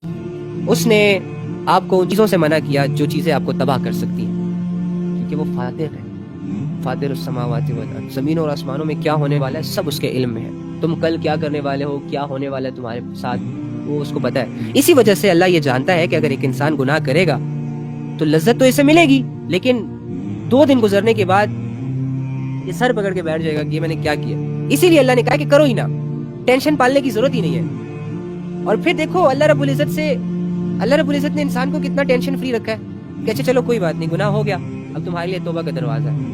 اس نے آپ کو ان چیزوں سے منع کیا جو چیزیں آپ کو تباہ کر سکتی ہیں، کیونکہ وہ فاتر ہے، فاتر السماوات والارض، زمینوں اور آسمانوں میں کیا ہونے والا ہے سب اس کے علم میں ہے. تم کل کیا کرنے والے ہو، کیا ہونے والا ہے تمہارے ساتھ، وہ اس کو پتا ہے. اسی وجہ سے اللہ یہ جانتا ہے کہ اگر ایک انسان گناہ کرے گا تو لذت تو اسے ملے گی، لیکن 2 دن گزرنے کے بعد یہ سر پکڑ کے بیٹھ جائے گا کہ یہ میں نے کیا کیا. اسی لیے اللہ نے کہا کہ کرو ہی نہ، ٹینشن پالنے کی ضرورت ہی نہیں ہے. اور پھر دیکھو اللہ رب العزت نے انسان کو کتنا ٹینشن فری رکھا ہے کہ اچھا چلو کوئی بات نہیں، گناہ ہو گیا، اب تمہارے لیے توبہ کا دروازہ ہے.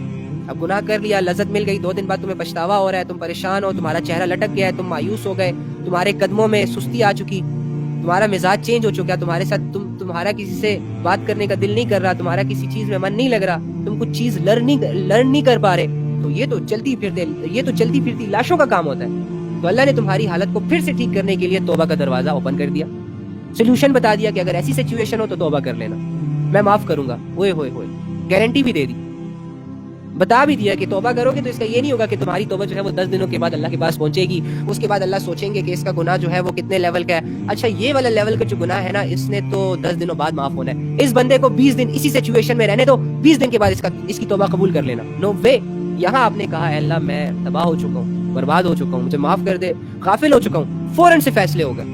اب گناہ کر لیا، لذت مل گئی، 2 دن بعد تمہیں پچھتاوا ہو رہا ہے، تم پریشان ہو، تمہارا چہرہ لٹک گیا ہے، تم مایوس ہو گئے، تمہارے قدموں میں سستی آ چکی، تمہارا مزاج چینج ہو چکا، تمہارے ساتھ تمہارا کسی سے بات کرنے کا دل نہیں کر رہا، تمہارا کسی چیز میں من نہیں لگ رہا، تم کچھ چیز لرن نہیں کر پا رہے، تو یہ تو چلتی پھرتی لاشوں کا کام ہوتا ہے. تو اللہ نے تمہاری حالت کو پھر سے ٹھیک کرنے کے لیے توبہ کا دروازہ اوپن کر دیا، سولوشن بتا دیا کہ اگر ایسی سچویشن ہو تو توبہ کر لینا، میں معاف کروں گا. ہوئے گارنٹی بھی دے دی، بتا بھی دیا کہ توبہ کرو گے تو اس کا یہ نہیں ہوگا کہ تمہاری توبہ جو ہے وہ 10 دنوں کے بعد اللہ کے پاس پہنچے گی، اس کے بعد اللہ سوچیں گے کہ اس کا گناہ جو ہے وہ کتنے لیول کا ہے، اچھا یہ والا لیول کا جو گناہ ہے نا اس نے تو 10 دنوں بعد معاف ہونا ہے، اس بندے کو 20 دن اسی سچویشن میں رہنے دو، 20 دن کے بعد اس کی توبہ قبول کر لینا. نو وے. یہاں آپ نے کہا ہے اللہ میں تباہ ہو چکا ہوں، برباد ہو چکا ہوں، مجھے معاف کر دے، غافل ہو چکا ہوں، فوراً سے فیصلے ہو گئے،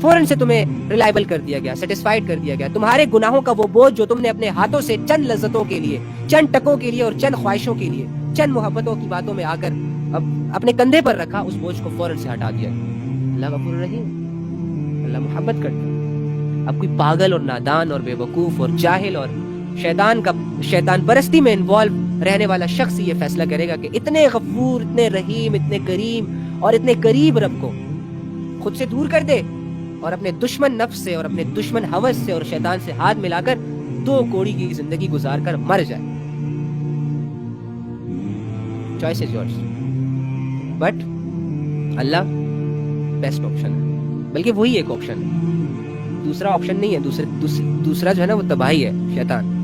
فوراً سے تمہیں ریلائبل کر دیا گیا، سیٹسفائیڈ کر دیا گیا. تمہارے گناہوں کا وہ بوجھ جو تم نے اپنے ہاتھوں سے چند لذتوں کے لیے، چند ٹکوں کے لیے اور چند خواہشوں کے لیے، چند محبتوں کی باتوں میں آ کر اب اپنے کندھے پر رکھا، اس بوجھ کو فوراً سے ہٹا دیا. اللہ غفور رحیم، اللہ محبت کرتا ہے. اب کوئی پاگل اور نادان اور بے وقوف اور جاہل اور شیطان پرستی میں انوالو رہنے والا شخص یہ فیصلہ کرے گا کہ اتنے غفور، اتنے رحیم، اتنے کریم اور اتنے قریب رب کو خود سے دور کر دے اور اپنے دشمن نفس سے اور اپنے دشمن ہوس سے اور شیطان سے ہاتھ ملا کر 2 کوڑی کی زندگی گزار کر مر جائے. Choice is yours. But Allah best option ہے، بلکہ وہی ایک آپشن ہے، دوسرا آپشن نہیں ہے. دوسرا جو ہے نا وہ تباہی ہے، شیطان.